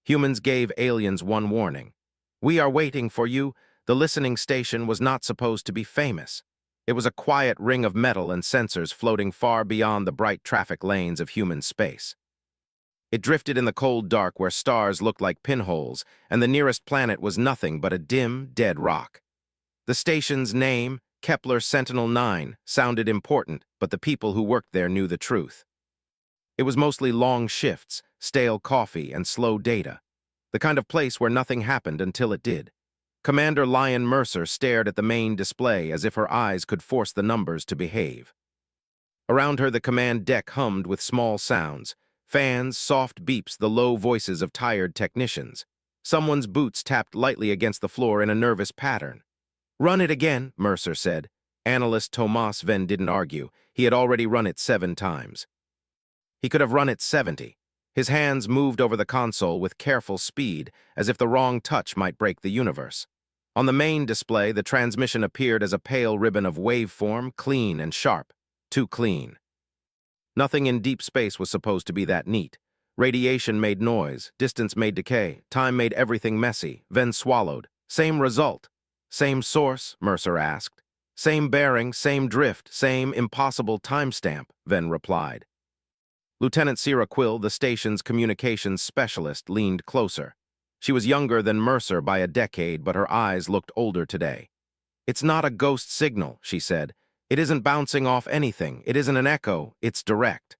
Humans gave aliens one warning. "We are waiting for you." The listening station was not supposed to be famous. It was a quiet ring of metal and sensors floating far beyond the bright traffic lanes of human space. It drifted in the cold dark where stars looked like pinholes, and the nearest planet was nothing but a dim, dead rock. The station's name, Kepler Sentinel 9, sounded important, but the people who worked there knew the truth. It was mostly long shifts, stale coffee, and slow data. The kind of place where nothing happened until it did. Commander Lion Mercer stared at the main display as if her eyes could force the numbers to behave. Around her, the command deck hummed with small sounds. Fans, soft beeps, the low voices of tired technicians. Someone's boots tapped lightly against the floor in a nervous pattern. "Run it again," Mercer said. Analyst Tomas Venn didn't argue. He had already run it 7 times. He could have run it 70. His hands moved over the console with careful speed, as if the wrong touch might break the universe. On the main display, the transmission appeared as a pale ribbon of waveform, clean and sharp. Too clean. Nothing in deep space was supposed to be that neat. Radiation made noise, distance made decay, time made everything messy, then swallowed. Same result. Same source, Mercer asked. Same bearing, same drift, same impossible timestamp, Venn replied. Lieutenant Sierra Quill, the station's communications specialist, leaned closer. She was younger than Mercer by a decade, but her eyes looked older today. "It's not a ghost signal," she said. "It isn't bouncing off anything. It isn't an echo. It's direct."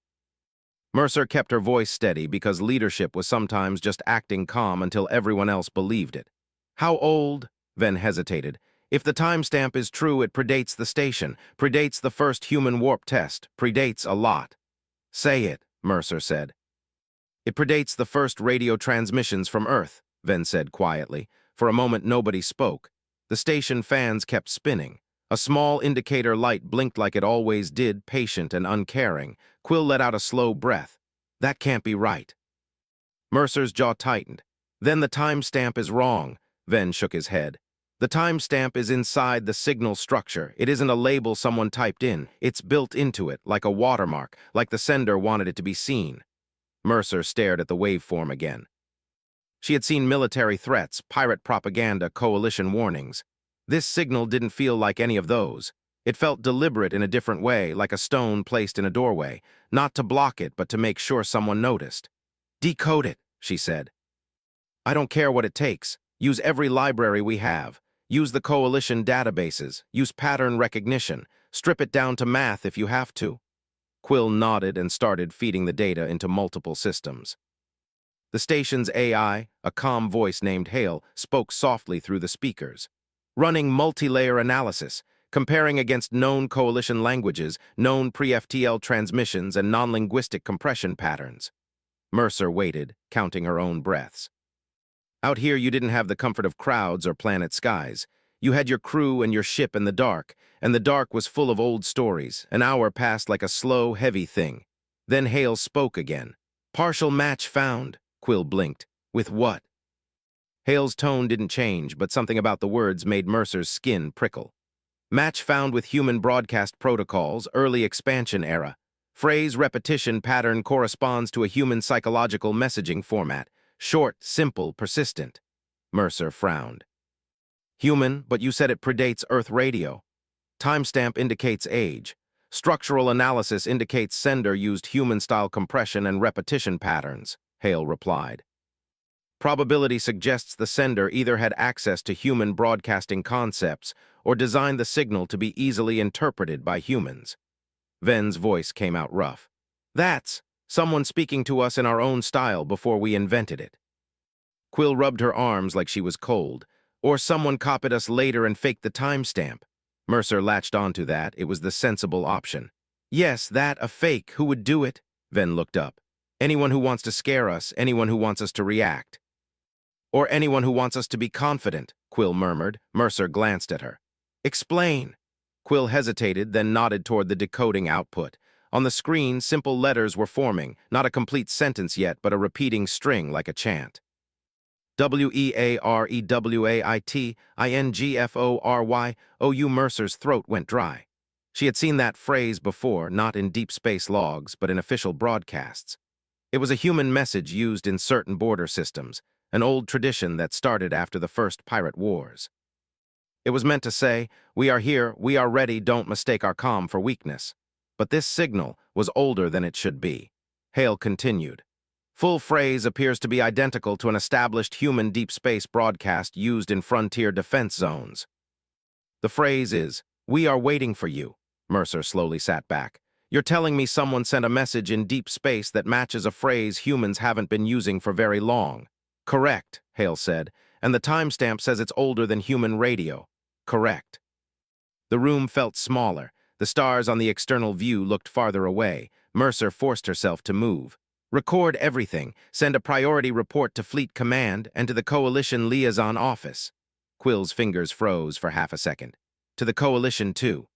Mercer kept her voice steady because leadership was sometimes just acting calm until everyone else believed it. "How old?" Venn hesitated. "If the timestamp is true, it predates the station, predates the first human warp test, predates a lot." "Say it," Mercer said. "It predates the first radio transmissions from Earth," Venn said quietly. For a moment, nobody spoke. The station fans kept spinning. A small indicator light blinked like it always did, patient and uncaring. Quill let out a slow breath. "That can't be right." Mercer's jaw tightened. "Then the timestamp is wrong." Venn shook his head. "The timestamp is inside the signal structure. It isn't a label someone typed in. It's built into it, like a watermark, like the sender wanted it to be seen." Mercer stared at the waveform again. She had seen military threats, pirate propaganda, coalition warnings. This signal didn't feel like any of those. It felt deliberate in a different way, like a stone placed in a doorway, not to block it, but to make sure someone noticed. "Decode it," she said. "I don't care what it takes. Use every library we have. Use the coalition databases. Use pattern recognition. Strip it down to math if you have to." Quill nodded and started feeding the data into multiple systems. The station's AI, a calm voice named Hale, spoke softly through the speakers. "Running multi-layer analysis, comparing against known coalition languages, known pre-FTL transmissions, and non-linguistic compression patterns." Mercer waited, counting her own breaths. "Out here you didn't have the comfort of crowds or planet skies. You had your crew and your ship in the dark, and the dark was full of old stories. An hour passed like a slow, heavy thing. Then Hale spoke again. "Partial match found." Quill blinked. "With what?" Hale's tone didn't change, but something about the words made Mercer's skin prickle. "Match found with human broadcast protocols, early expansion era. Phrase repetition pattern corresponds to a human psychological messaging format. Short, simple, persistent." Mercer frowned. "Human, but you said it predates Earth radio. Timestamp indicates age. Structural analysis indicates sender used human-style compression and repetition patterns," Hale replied. "Probability suggests the sender either had access to human broadcasting concepts or designed the signal to be easily interpreted by humans." Venn's voice came out rough. "That's someone speaking to us in our own style before we invented it." Quill rubbed her arms like she was cold. "Or someone copied us later and faked the timestamp." Mercer latched onto that. It was the sensible option. "Yes, that, a fake. Who would do it?" Venn looked up. "Anyone who wants to scare us, anyone who wants us to react." "Or anyone who wants us to be confident," Quill murmured. Mercer glanced at her. "Explain." Quill hesitated, then nodded toward the decoding output. On the screen, simple letters were forming, not a complete sentence yet, but a repeating string like a chant. "WEAREWAITINGFORYOU." Mercer's throat went dry. She had seen that phrase before, not in deep space logs, but in official broadcasts. It was a human message used in certain border systems, an old tradition that started after the first pirate wars. It was meant to say, "We are here, we are ready, don't mistake our calm for weakness." But this signal was older than it should be. Hale continued. Full phrase appears to be identical to an established human deep space broadcast used in frontier defense zones. The phrase is, "We are waiting for you." Mercer slowly sat back. "You're telling me someone sent a message in deep space that matches a phrase humans haven't been using for very long?" "Correct," Hale said, "and the timestamp says it's older than human radio." "Correct." The room felt smaller. The stars on the external view looked farther away. Mercer forced herself to move. "Record everything. Send a priority report to Fleet Command and to the Coalition Liaison Office." Quill's fingers froze for half a second. "To the Coalition, too."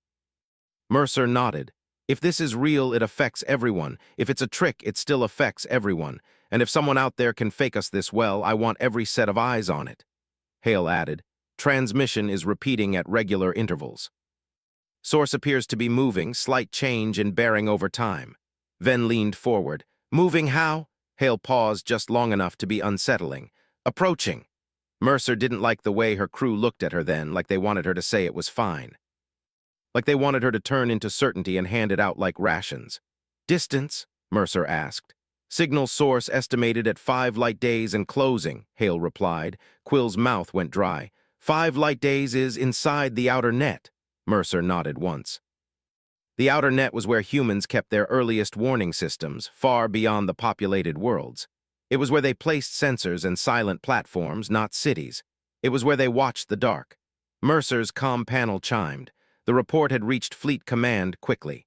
Mercer nodded. "If this is real, it affects everyone. If it's a trick, it still affects everyone. And if someone out there can fake us this well, I want every set of eyes on it." Hale added, "Transmission is repeating at regular intervals. Source appears to be moving, slight change in bearing over time." Ven leaned forward. "Moving how?" Hale paused just long enough to be unsettling. "Approaching." Mercer didn't like the way her crew looked at her then, like they wanted her to say it was fine. Like they wanted her to turn into certainty and hand it out like rations. "Distance?" Mercer asked. "Signal source estimated at 5 light days and closing," Hale replied. Quill's mouth went dry. 5 light days is inside the outer net." Mercer nodded once. The outer net was where humans kept their earliest warning systems, far beyond the populated worlds. It was where they placed sensors and silent platforms, not cities. It was where they watched the dark. Mercer's comm panel chimed. The report had reached Fleet Command quickly.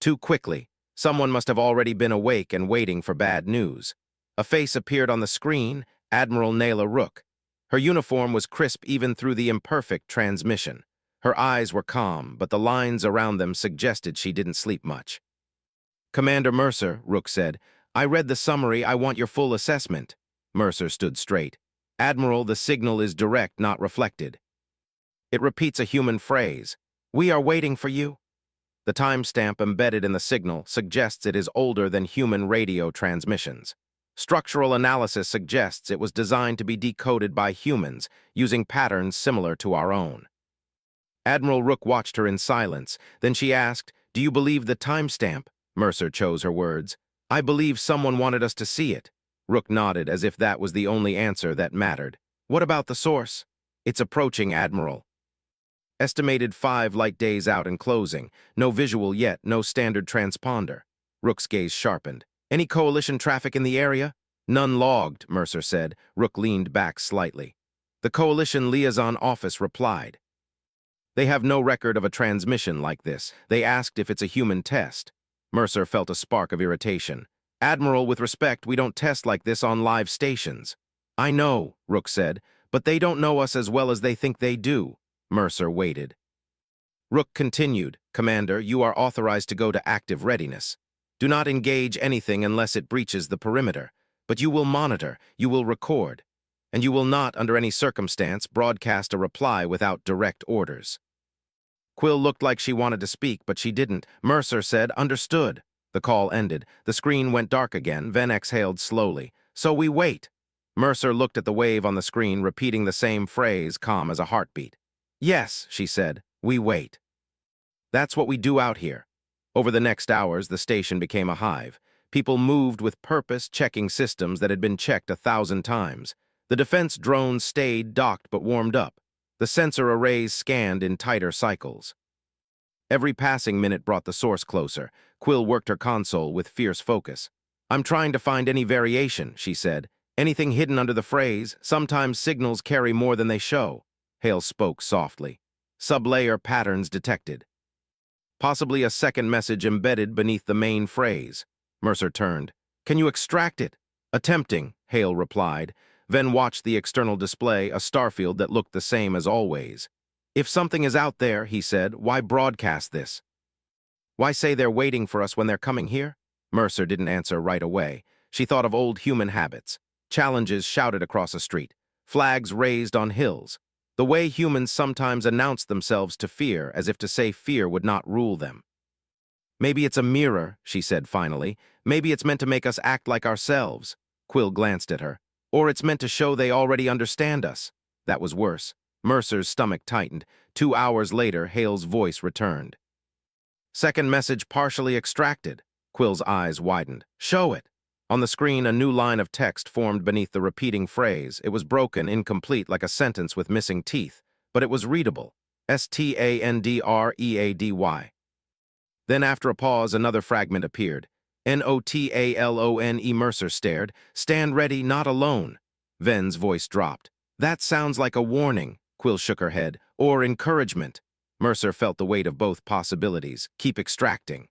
Too quickly. Someone must have already been awake and waiting for bad news. A face appeared on the screen, Admiral Nayla Rook. Her uniform was crisp even through the imperfect transmission. Her eyes were calm, but the lines around them suggested she didn't sleep much. "Commander Mercer," Rook said, "I read the summary. I want your full assessment." Mercer stood straight. "Admiral, the signal is direct, not reflected. It repeats a human phrase. 'We are waiting for you.' The timestamp embedded in the signal suggests it is older than human radio transmissions. Structural analysis suggests it was designed to be decoded by humans, using patterns similar to our own." Admiral Rook watched her in silence. Then she asked, "Do you believe the timestamp?" Mercer chose her words. "I believe someone wanted us to see it." Rook nodded as if that was the only answer that mattered. "What about the source?" "It's approaching, Admiral." Estimated 5 light days out and closing. No visual yet, no standard transponder. Rook's gaze sharpened. "Any coalition traffic in the area?" "None logged," Mercer said. Rook leaned back slightly. The Coalition Liaison Office replied. "They have no record of a transmission like this. They asked if it's a human test." Mercer felt a spark of irritation. "Admiral, with respect, we don't test like this on live stations." "I know," Rook said, "but they don't know us as well as they think they do." Mercer waited. Rook continued, "Commander, you are authorized to go to active readiness. Do not engage anything unless it breaches the perimeter. But you will monitor, you will record, and you will not, under any circumstance, broadcast a reply without direct orders." Quill looked like she wanted to speak, but she didn't. Mercer said, "Understood." The call ended. The screen went dark again. Ven exhaled slowly. "So we wait." Mercer looked at the wave on the screen, repeating the same phrase, calm as a heartbeat. "Yes," she said, "we wait." "That's what we do out here." Over the next hours, the station became a hive. People moved with purpose, checking systems that had been checked 1,000 times. The defense drones stayed docked but warmed up. The sensor arrays scanned in tighter cycles. Every passing minute brought the source closer. Quill worked her console with fierce focus. "I'm trying to find any variation," she said. "Anything hidden under the phrase. Sometimes signals carry more than they show." Hale spoke softly. "Sublayer patterns detected. Possibly a second message embedded beneath the main phrase." Mercer turned. "Can you extract it?" "Attempting," Hale replied. Ven watched the external display, a starfield that looked the same as always. "If something is out there," he said, "why broadcast this? Why say they're waiting for us when they're coming here?" Mercer didn't answer right away. She thought of old human habits. Challenges shouted across a street. Flags raised on hills. The way humans sometimes announced themselves to fear, as if to say fear would not rule them. Maybe it's a mirror, she said finally. Maybe it's meant to make us act like ourselves. Quill glanced at her. Or it's meant to show they already understand us. That was worse. Mercer's stomach tightened. 2 hours later, Hale's voice returned. Second message partially extracted. Quill's eyes widened. Show it. On the screen, a new line of text formed beneath the repeating phrase. It was broken, incomplete, like a sentence with missing teeth, but it was readable. Standready. Then, after a pause, another fragment appeared. Notalone. Mercer stared. Stand ready, not alone. Ven's voice dropped. That sounds like a warning. Quill shook her head. Or encouragement. Mercer felt the weight of both possibilities. Keep extracting.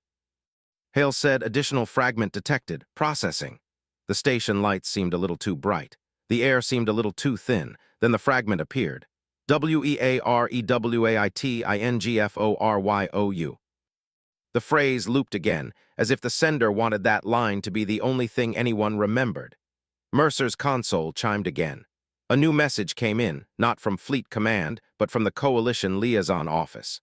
Hale said, additional fragment detected. Processing. The station lights seemed a little too bright. The air seemed a little too thin. Then the fragment appeared. WEAREWAITINGFORYOU. The phrase looped again, as if the sender wanted that line to be the only thing anyone remembered. Mercer's console chimed again. A new message came in, not from Fleet Command, but from the Coalition Liaison Office.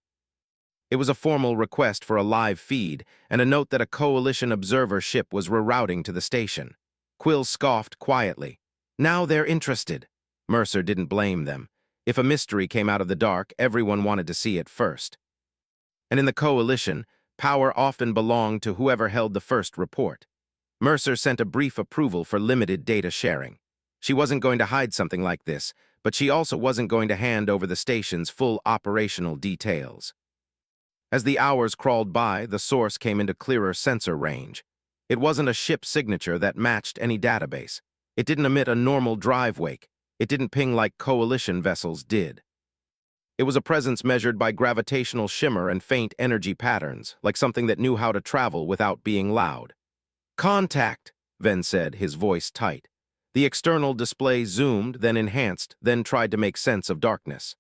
It was a formal request for a live feed and a note that a Coalition observer ship was rerouting to the station. Quill scoffed quietly. Now they're interested. Mercer didn't blame them. If a mystery came out of the dark, everyone wanted to see it first. And in the Coalition, power often belonged to whoever held the first report. Mercer sent a brief approval for limited data sharing. She wasn't going to hide something like this, but she also wasn't going to hand over the station's full operational details. As the hours crawled by, the source came into clearer sensor range. It wasn't a ship signature that matched any database. It didn't emit a normal drive wake. It didn't ping like Coalition vessels did. It was a presence measured by gravitational shimmer and faint energy patterns, like something that knew how to travel without being loud. Contact, Ven said, his voice tight. The external display zoomed, then enhanced, then tried to make sense of darkness.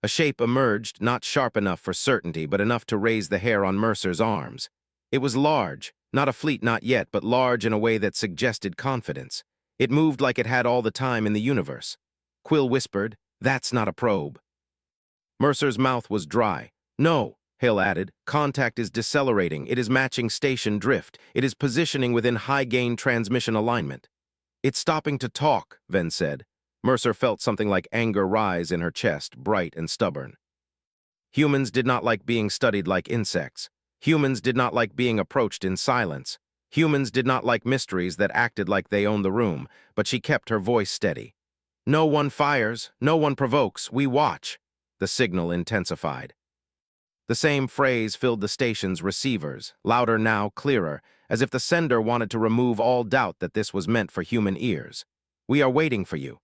A shape emerged, not sharp enough for certainty, but enough to raise the hair on Mercer's arms. It was large, not a fleet not yet, but large in a way that suggested confidence. It moved like it had all the time in the universe. Quill whispered, "That's not a probe." Mercer's mouth was dry. "No," Hale added, "contact is decelerating. It is matching station drift. It is positioning within high-gain transmission alignment." "It's stopping to talk," Ven said. Mercer felt something like anger rise in her chest, bright and stubborn. Humans did not like being studied like insects. Humans did not like being approached in silence. Humans did not like mysteries that acted like they owned the room, but she kept her voice steady. "No one fires, no one provokes, we watch." The signal intensified. The same phrase filled the station's receivers, louder now, clearer, as if the sender wanted to remove all doubt that this was meant for human ears. "We are waiting for you."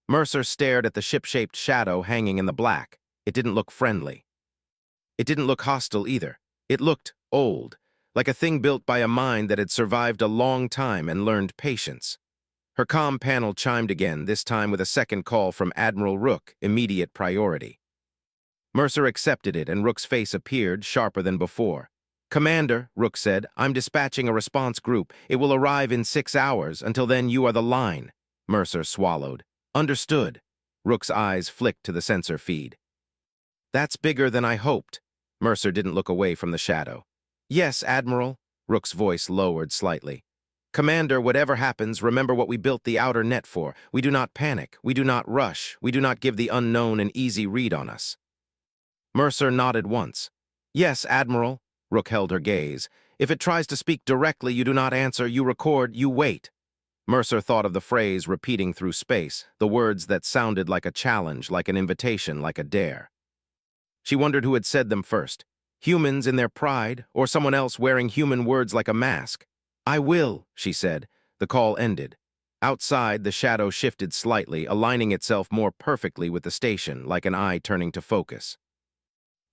Mercer stared at the ship-shaped shadow hanging in the black. It didn't look friendly. It didn't look hostile either. It looked old, like a thing built by a mind that had survived a long time and learned patience. Her comm panel chimed again, this time with a second call from Admiral Rook, immediate priority. Mercer accepted it, and Rook's face appeared, sharper than before. "Commander," Rook said, "I'm dispatching a response group. It will arrive in 6 hours. Until then, you are the line." Mercer swallowed. "Understood." Rook's eyes flicked to the sensor feed. "That's bigger than I hoped." Mercer didn't look away from the shadow. "Yes, Admiral." Rook's voice lowered slightly. "Commander, whatever happens, remember what we built the outer net for. We do not panic. We do not rush. We do not give the unknown an easy read on us." Mercer nodded once. "Yes, Admiral." Rook held her gaze. "If it tries to speak directly, you do not answer, you record, you wait." Mercer thought of the phrase repeating through space, the words that sounded like a challenge, like an invitation, like a dare. She wondered who had said them first. Humans in their pride, or someone else wearing human words like a mask. "I will," she said. The call ended. Outside, the shadow shifted slightly, aligning itself more perfectly with the station, like an eye turning to focus.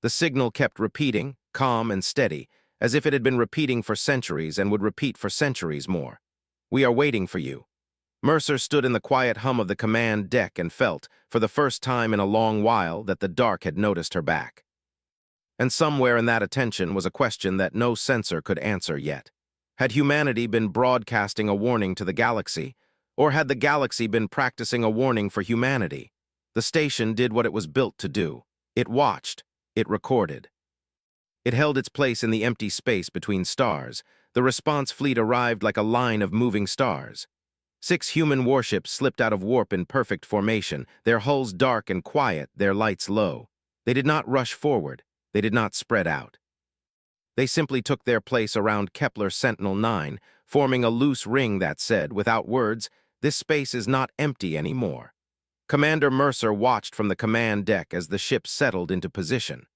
The signal kept repeating, calm and steady, as if it had been repeating for centuries and would repeat for centuries more. "We are waiting for you." Mercer stood in the quiet hum of the command deck and felt, for the first time in a long while, that the dark had noticed her back. And somewhere in that attention was a question that no sensor could answer yet. Had humanity been broadcasting a warning to the galaxy, or had the galaxy been practicing a warning for humanity? The station did what it was built to do. It watched. It recorded. It held its place in the empty space between stars. The response fleet arrived like a line of moving stars. 6 human warships slipped out of warp in perfect formation, their hulls dark and quiet, their lights low. They did not rush forward. They did not spread out. They simply took their place around Kepler Sentinel-9, forming a loose ring that said, without words, "This space is not empty anymore." Commander Mercer watched from the command deck as the ship settled into position.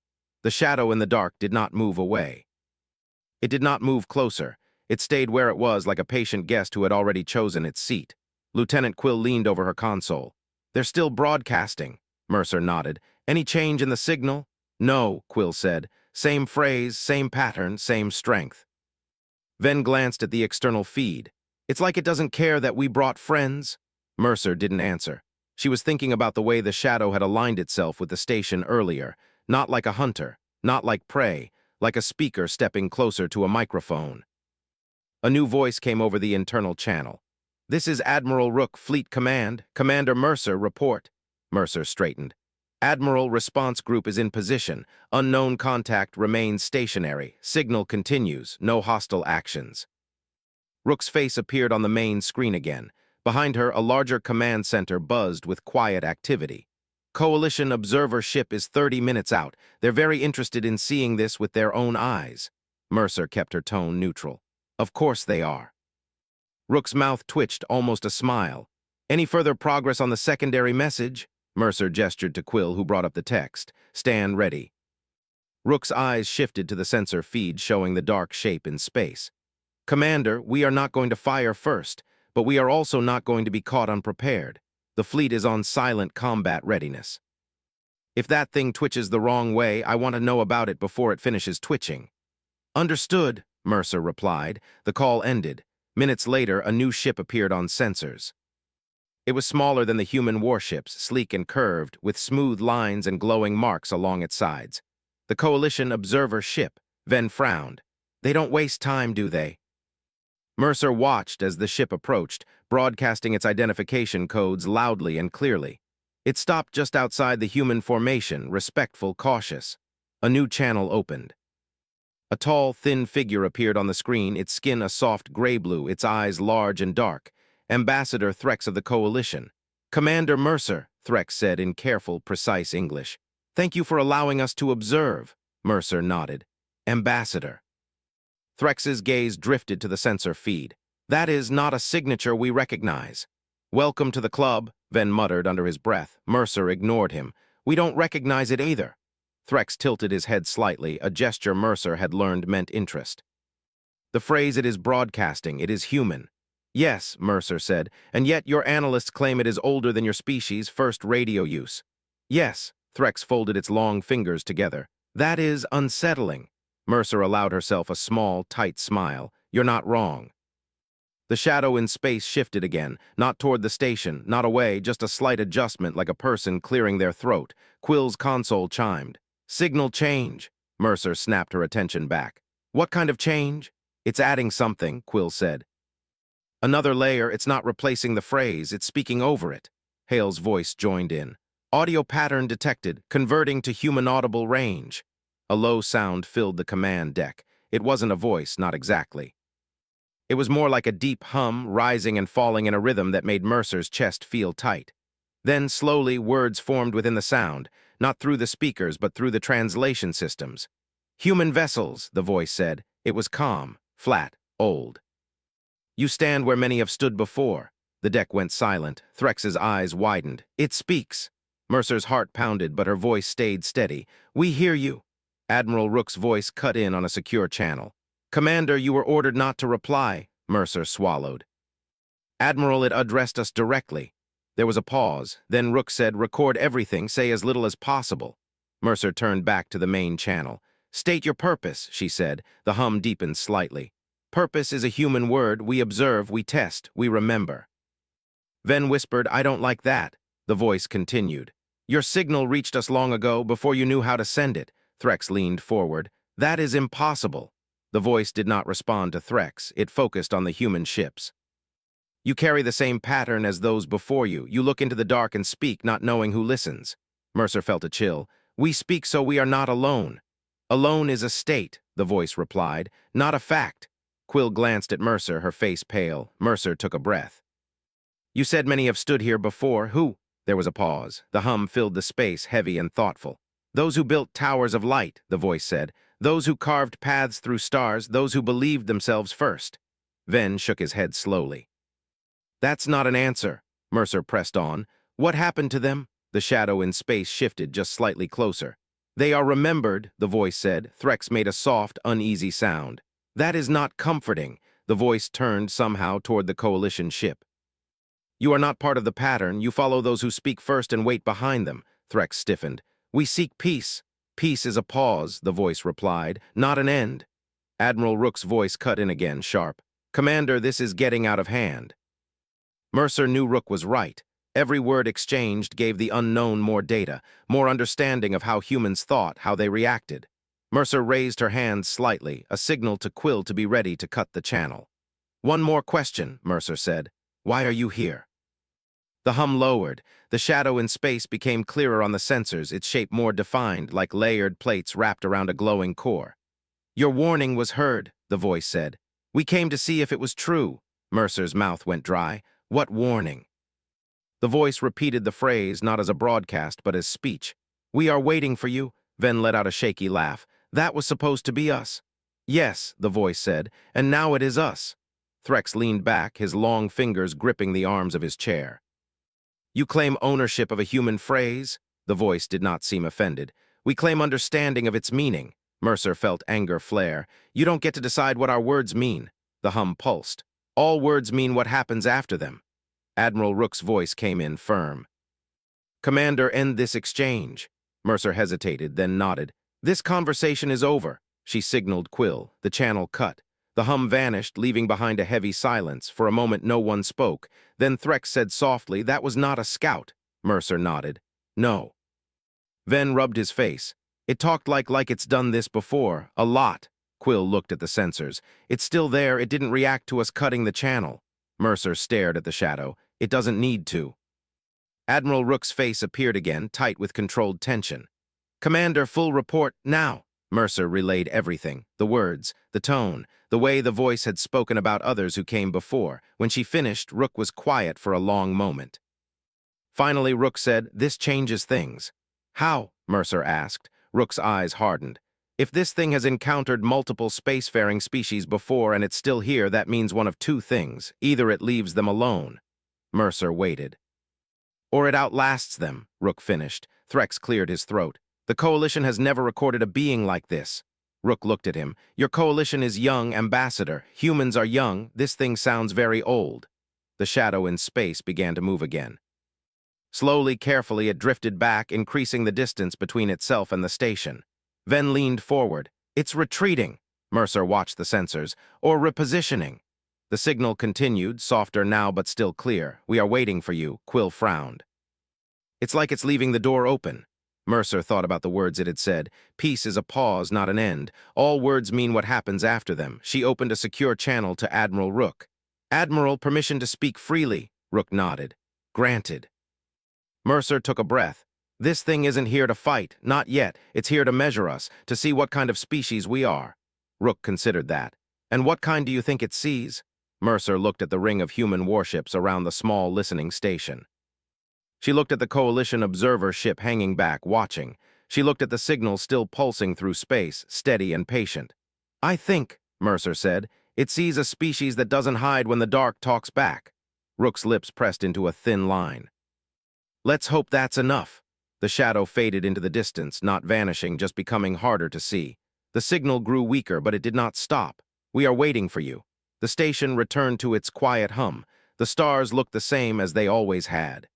The shadow in the dark did not move away. It did not move closer. It stayed where it was like a patient guest who had already chosen its seat. Lieutenant Quill leaned over her console. "They're still broadcasting," Mercer nodded. "Any change in the signal?" "No," Quill said. "Same phrase, same pattern, same strength." Ven glanced at the external feed. "It's like it doesn't care that we brought friends." Mercer didn't answer. She was thinking about the way the shadow had aligned itself with the station earlier, not like a hunter, not like prey, like a speaker stepping closer to a microphone. A new voice came over the internal channel. "This is Admiral Rook, Fleet Command. Commander Mercer, report." Mercer straightened. "Admiral, response group is in position. Unknown contact remains stationary. Signal continues. No hostile actions." Rook's face appeared on the main screen again. Behind her, a larger command center buzzed with quiet activity. "Coalition observer ship is 30 minutes out. They're very interested in seeing this with their own eyes." Mercer kept her tone neutral. "Of course they are." Rook's mouth twitched, almost a smile. "Any further progress on the secondary message?" Mercer gestured to Quill, who brought up the text. "Stand ready." Rook's eyes shifted to the sensor feed showing the dark shape in space. "Commander, we are not going to fire first, but we are also not going to be caught unprepared. The fleet is on silent combat readiness. If that thing twitches the wrong way, I want to know about it before it finishes twitching." "Understood," Mercer replied. The call ended. Minutes later, a new ship appeared on sensors. It was smaller than the human warships, sleek and curved, with smooth lines and glowing marks along its sides. "The Coalition observer ship." Ven frowned. "They don't waste time, do they?" Mercer watched as the ship approached, broadcasting its identification codes loudly and clearly. It stopped just outside the human formation, respectful, cautious. A new channel opened. A tall, thin figure appeared on the screen, its skin a soft gray-blue, its eyes large and dark. "Ambassador Threx of the Coalition." "Commander Mercer," Threx said in careful, precise English. "Thank you for allowing us to observe." Mercer nodded. "Ambassador." Threx's gaze drifted to the sensor feed. "That is not a signature we recognize." "Welcome to the club," Ven muttered under his breath. Mercer ignored him. "We don't recognize it either." Threx tilted his head slightly, a gesture Mercer had learned meant interest. "The phrase it is broadcasting, it is human." "Yes," Mercer said, "and yet your analysts claim it is older than your species' first radio use." "Yes," Threx folded its long fingers together. "That is unsettling." Mercer allowed herself a small, tight smile. "You're not wrong." The shadow in space shifted again, not toward the station, not away, just a slight adjustment like a person clearing their throat. Quill's console chimed. "Signal change." Mercer snapped her attention back. "What kind of change?" "It's adding something," Quill said. "Another layer, it's not replacing the phrase, it's speaking over it." Hale's voice joined in. "Audio pattern detected, converting to human audible range." A low sound filled the command deck. It wasn't a voice, not exactly. It was more like a deep hum, rising and falling in a rhythm that made Mercer's chest feel tight. Then, slowly, words formed within the sound, not through the speakers, but through the translation systems. "Human vessels," the voice said. It was calm, flat, old. "You stand where many have stood before." The deck went silent. Threx's eyes widened. "It speaks." Mercer's heart pounded, but her voice stayed steady. "We hear you." Admiral Rook's voice cut in on a secure channel. "Commander, you were ordered not to reply." Mercer swallowed. "Admiral, it addressed us directly." There was a pause. Then Rook said, "Record everything, say as little as possible." Mercer turned back to the main channel. "State your purpose," she said. The hum deepened slightly. "Purpose is a human word. We observe, we test, we remember." Ven whispered, "I don't like that." The voice continued. "Your signal reached us long ago, before you knew how to send it." Threx leaned forward. "That is impossible." The voice did not respond to Threx. It focused on the human ships. "You carry the same pattern as those before you. You look into the dark and speak, not knowing who listens." Mercer felt a chill. "We speak so we are not alone." Alone is a state, the voice replied, not a fact. Quill glanced at Mercer, her face pale. Mercer took a breath. You said many have stood here before. Who? There was a pause. The hum filled the space, heavy and thoughtful. Those who built towers of light, the voice said. Those who carved paths through stars, those who believed themselves first. Ven shook his head slowly. That's not an answer, Mercer pressed on. What happened to them? The shadow in space shifted just slightly closer. They are remembered, the voice said. Threx made a soft, uneasy sound. That is not comforting. The voice turned somehow toward the coalition ship. You are not part of the pattern. You follow those who speak first and wait behind them. Threx stiffened. We seek peace. Peace is a pause, the voice replied, not an end. Admiral Rook's voice cut in again, sharp. Commander, this is getting out of hand. Mercer knew Rook was right. Every word exchanged gave the unknown more data, more understanding of how humans thought, how they reacted. Mercer raised her hand slightly, a signal to Quill to be ready to cut the channel. One more question, Mercer said. Why are you here? The hum lowered. The shadow in space became clearer on the sensors, its shape more defined, like layered plates wrapped around a glowing core. Your warning was heard, the voice said. We came to see if it was true. Mercer's mouth went dry. What warning? The voice repeated the phrase, not as a broadcast, but as speech. We are waiting for you. Ven let out a shaky laugh. That was supposed to be us. Yes, the voice said, and now it is us. Threx leaned back, his long fingers gripping the arms of his chair. You claim ownership of a human phrase? The voice did not seem offended. We claim understanding of its meaning. Mercer felt anger flare. You don't get to decide what our words mean. The hum pulsed. All words mean what happens after them. Admiral Rook's voice came in firm. Commander, end this exchange. Mercer hesitated, then nodded. This conversation is over. She signaled Quill. The channel cut. The hum vanished, leaving behind a heavy silence. For a moment no one spoke. Then Threx said softly, that was not a scout. Mercer nodded. No. Ven rubbed his face. It talked like it's done this before. A lot. Quill looked at the sensors. It's still there. It didn't react to us cutting the channel. Mercer stared at the shadow. It doesn't need to. Admiral Rook's face appeared again, tight with controlled tension. Commander, full report, now. Mercer relayed everything, the words, the tone, the way the voice had spoken about others who came before. When she finished, Rook was quiet for a long moment. Finally, Rook said, this changes things. How? Mercer asked. Rook's eyes hardened. If this thing has encountered multiple spacefaring species before and it's still here, that means one of two things. Either it leaves them alone. Mercer waited. Or it outlasts them, Rook finished. Threx cleared his throat. The Coalition has never recorded a being like this. Rook looked at him. Your Coalition is young, Ambassador. Humans are young. This thing sounds very old. The shadow in space began to move again. Slowly, carefully, it drifted back, increasing the distance between itself and the station. Ven leaned forward. It's retreating. Mercer watched the sensors. Or repositioning. The signal continued, softer now but still clear. We are waiting for you. Quill frowned. It's like it's leaving the door open. Mercer thought about the words it had said. Peace is a pause, not an end. All words mean what happens after them. She opened a secure channel to Admiral Rook. Admiral, permission to speak freely. Rook nodded. Granted. Mercer took a breath. This thing isn't here to fight, not yet. It's here to measure us, to see what kind of species we are. Rook considered that. And what kind do you think it sees? Mercer looked at the ring of human warships around the small listening station. She looked at the Coalition observer ship hanging back, watching. She looked at the signal still pulsing through space, steady and patient. I think, Mercer said, it sees a species that doesn't hide when the dark talks back. Rook's lips pressed into a thin line. Let's hope that's enough. The shadow faded into the distance, not vanishing, just becoming harder to see. The signal grew weaker, but it did not stop. We are waiting for you. The station returned to its quiet hum. The stars looked the same as they always had.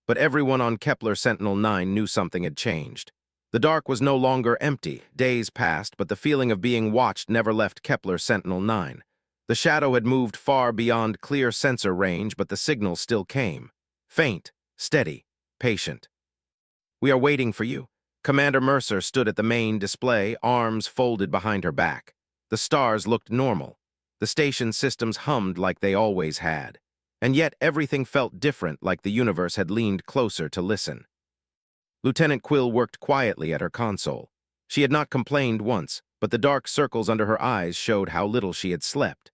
But everyone on Kepler Sentinel-9 knew something had changed. The dark was no longer empty. Days passed, but the feeling of being watched never left Kepler Sentinel-9. The shadow had moved far beyond clear sensor range, but the signal still came. Faint, steady, patient. We are waiting for you. Commander Mercer stood at the main display, arms folded behind her back. The stars looked normal. The station systems hummed like they always had. And yet everything felt different, like the universe had leaned closer to listen. Lieutenant Quill worked quietly at her console. She had not complained once, but the dark circles under her eyes showed how little she had slept.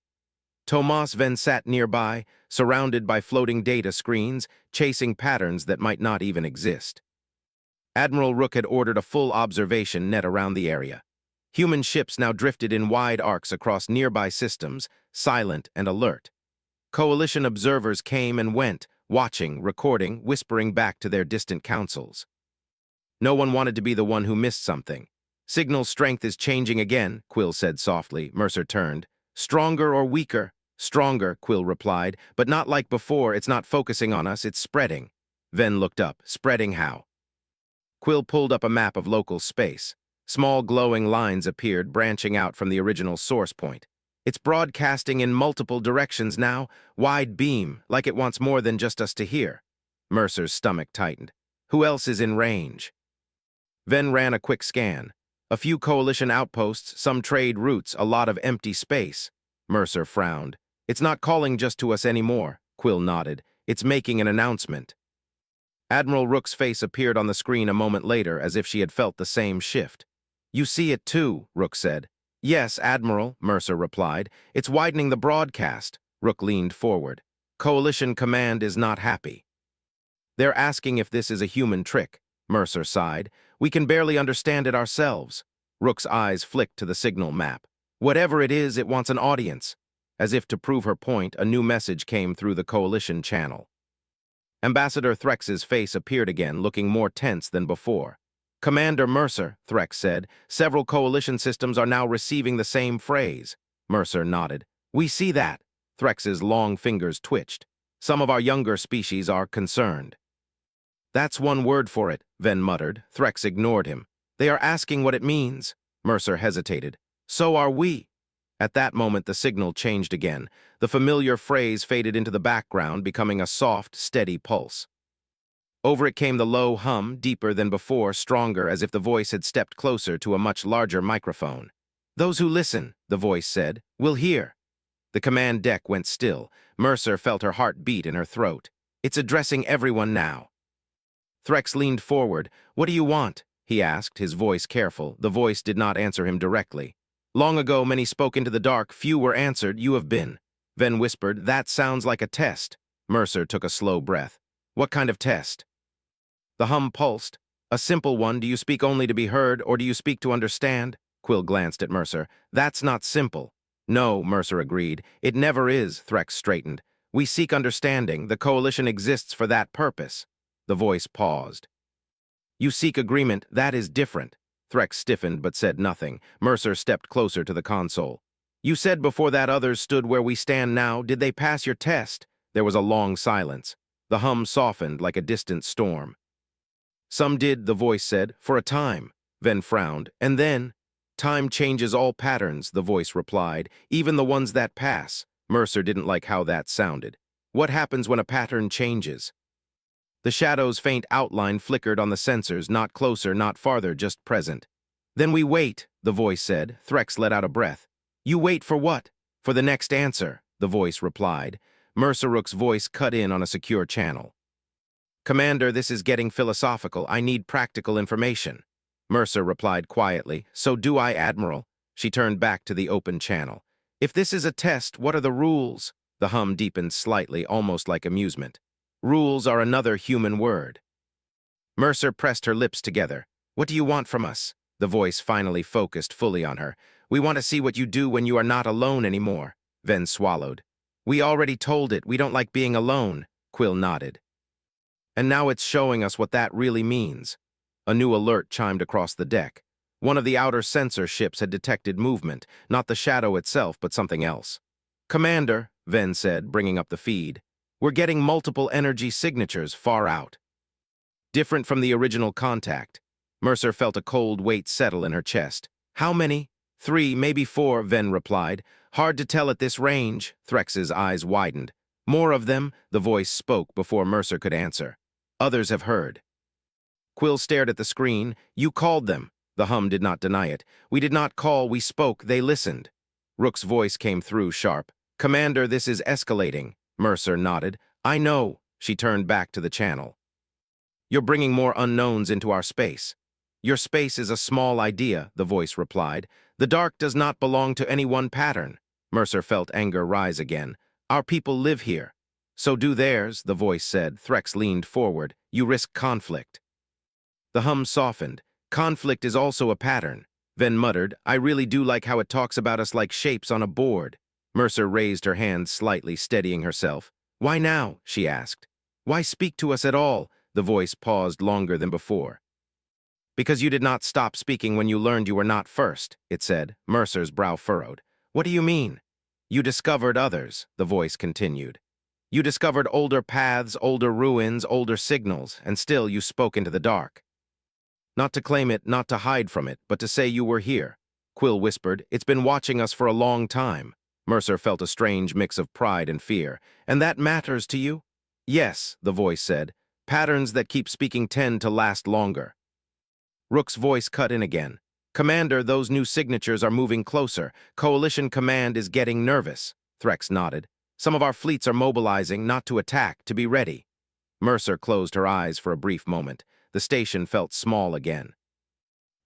Tomas then sat nearby, surrounded by floating data screens, chasing patterns that might not even exist. Admiral Rook had ordered a full observation net around the area. Human ships now drifted in wide arcs across nearby systems, silent and alert. Coalition observers came and went, watching, recording, whispering back to their distant councils. No one wanted to be the one who missed something. Signal strength is changing again, Quill said softly. Mercer turned. Stronger or weaker? Stronger, Quill replied, but not like before. It's not focusing on us, it's spreading. Ven looked up. Spreading how? Quill pulled up a map of local space. Small glowing lines appeared, branching out from the original source point. It's broadcasting in multiple directions now, wide beam, like it wants more than just us to hear. Mercer's stomach tightened. Who else is in range? Ven ran a quick scan. A few coalition outposts, some trade routes, a lot of empty space. Mercer frowned. It's not calling just to us anymore, Quill nodded. It's making an announcement. Admiral Rook's face appeared on the screen a moment later, as if she had felt the same shift. You see it too, Rook said. Yes, Admiral, Mercer replied. It's widening the broadcast. Rook leaned forward. Coalition Command is not happy. They're asking if this is a human trick. Mercer sighed. We can barely understand it ourselves. Rook's eyes flicked to the signal map. Whatever it is, it wants an audience. As if to prove her point, a new message came through the Coalition channel. Ambassador Threx's face appeared again, looking more tense than before. Commander Mercer, Threx said, several Coalition systems are now receiving the same phrase. Mercer nodded. We see that. Threx's long fingers twitched. Some of our younger species are concerned. That's one word for it, Ven muttered. Threx ignored him. They are asking what it means. Mercer hesitated. So are we. At that moment, the signal changed again. The familiar phrase faded into the background, becoming a soft, steady pulse. Over it came the low hum, deeper than before, stronger, as if the voice had stepped closer to a much larger microphone. Those who listen, the voice said, will hear. The command deck went still. Mercer felt her heart beat in her throat. It's addressing everyone now. Threx leaned forward. What do you want? He asked, his voice careful. The voice did not answer him directly. Long ago, many spoke into the dark. Few were answered. You have been. Ven whispered, that sounds like a test. Mercer took a slow breath. What kind of test? The hum pulsed. A simple one. Do you speak only to be heard, or do you speak to understand? Quill glanced at Mercer. That's not simple. No, Mercer agreed. It never is, Threx straightened. We seek understanding. The Coalition exists for that purpose. The voice paused. You seek agreement. That is different. Threx stiffened but said nothing. Mercer stepped closer to the console. You said before that others stood where we stand now. Did they pass your test? There was a long silence. The hum softened like a distant storm. Some did, the voice said, for a time. Ven frowned. And then? Time changes all patterns, the voice replied, even the ones that pass. Mercer didn't like how that sounded. What happens when a pattern changes? The shadow's faint outline flickered on the sensors, not closer, not farther, just present. Then we wait, the voice said. Threx let out a breath. You wait for what? For the next answer, the voice replied. Mercer Rook's voice cut in on a secure channel. Commander, this is getting philosophical. I need practical information. Mercer replied quietly. So do I, Admiral. She turned back to the open channel. If this is a test, what are the rules? The hum deepened slightly, almost like amusement. Rules are another human word. Mercer pressed her lips together. What do you want from us? The voice finally focused fully on her. We want to see what you do when you are not alone anymore. Ven swallowed. We already told it. We don't like being alone. Quill nodded. And now it's showing us what that really means. A new alert chimed across the deck. One of the outer sensor ships had detected movement, not the shadow itself, but something else. Commander, Ven said, bringing up the feed. We're getting multiple energy signatures far out. Different from the original contact. Mercer felt a cold weight settle in her chest. How many? 3, maybe 4, Ven replied. Hard to tell at this range. Threx's eyes widened. More of them, the voice spoke before Mercer could answer. Others have heard. Quill stared at the screen. You called them. The hum did not deny it. We did not call, we spoke, they listened. Rook's voice came through sharp. Commander, this is escalating. Mercer nodded. I know. She turned back to the channel. You're bringing more unknowns into our space. Your space is a small idea, the voice replied. The dark does not belong to any one pattern. Mercer felt anger rise again. Our people live here. So do theirs, the voice said. Threx leaned forward. You risk conflict. The hum softened. Conflict is also a pattern. Ven muttered, I really do like how it talks about us like shapes on a board. Mercer raised her hand slightly, steadying herself. Why now? She asked. Why speak to us at all? The voice paused longer than before. Because you did not stop speaking when you learned you were not first, it said. Mercer's brow furrowed. What do you mean? You discovered others, the voice continued. You discovered older paths, older ruins, older signals, and still you spoke into the dark. Not to claim it, not to hide from it, but to say you were here. Quill whispered, It's been watching us for a long time. Mercer felt a strange mix of pride and fear. And that matters to you? Yes, the voice said. Patterns that keep speaking tend to last longer. Rook's voice cut in again. Commander, those new signatures are moving closer. Coalition Command is getting nervous. Threx nodded. Some of our fleets are mobilizing, not to attack, to be ready. Mercer closed her eyes for a brief moment. The station felt small again.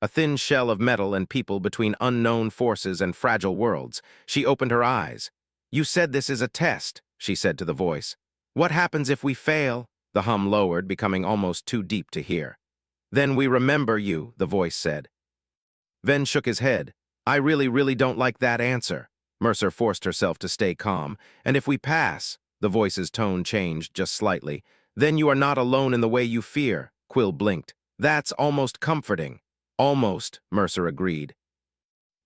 A thin shell of metal and people between unknown forces and fragile worlds. She opened her eyes. You said this is a test, she said to the voice. What happens if we fail? The hum lowered, becoming almost too deep to hear. Then we remember you, the voice said. Ven shook his head. I really don't like that answer. Mercer forced herself to stay calm. And if we pass, the voice's tone changed just slightly, then you are not alone in the way you fear. Quill blinked. That's almost comforting. Almost, Mercer agreed.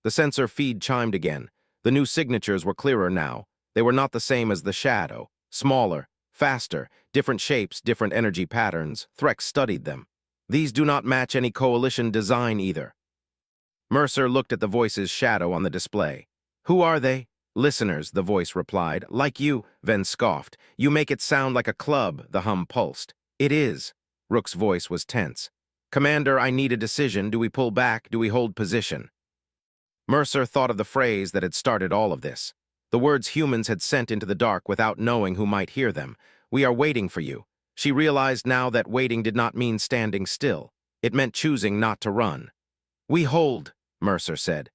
The sensor feed chimed again. The new signatures were clearer now. They were not the same as the shadow. Smaller, faster, different shapes, different energy patterns. Threx studied them. These do not match any coalition design either. Mercer looked at the voice's shadow on the display. Who are they? Listeners, the voice replied. Like you, Ven scoffed. You make it sound like a club, the hum pulsed. It is. Rook's voice was tense. Commander, I need a decision. Do we pull back? Do we hold position? Mercer thought of the phrase that had started all of this. The words humans had sent into the dark without knowing who might hear them. We are waiting for you. She realized now that waiting did not mean standing still. It meant choosing not to run. We hold, Mercer said.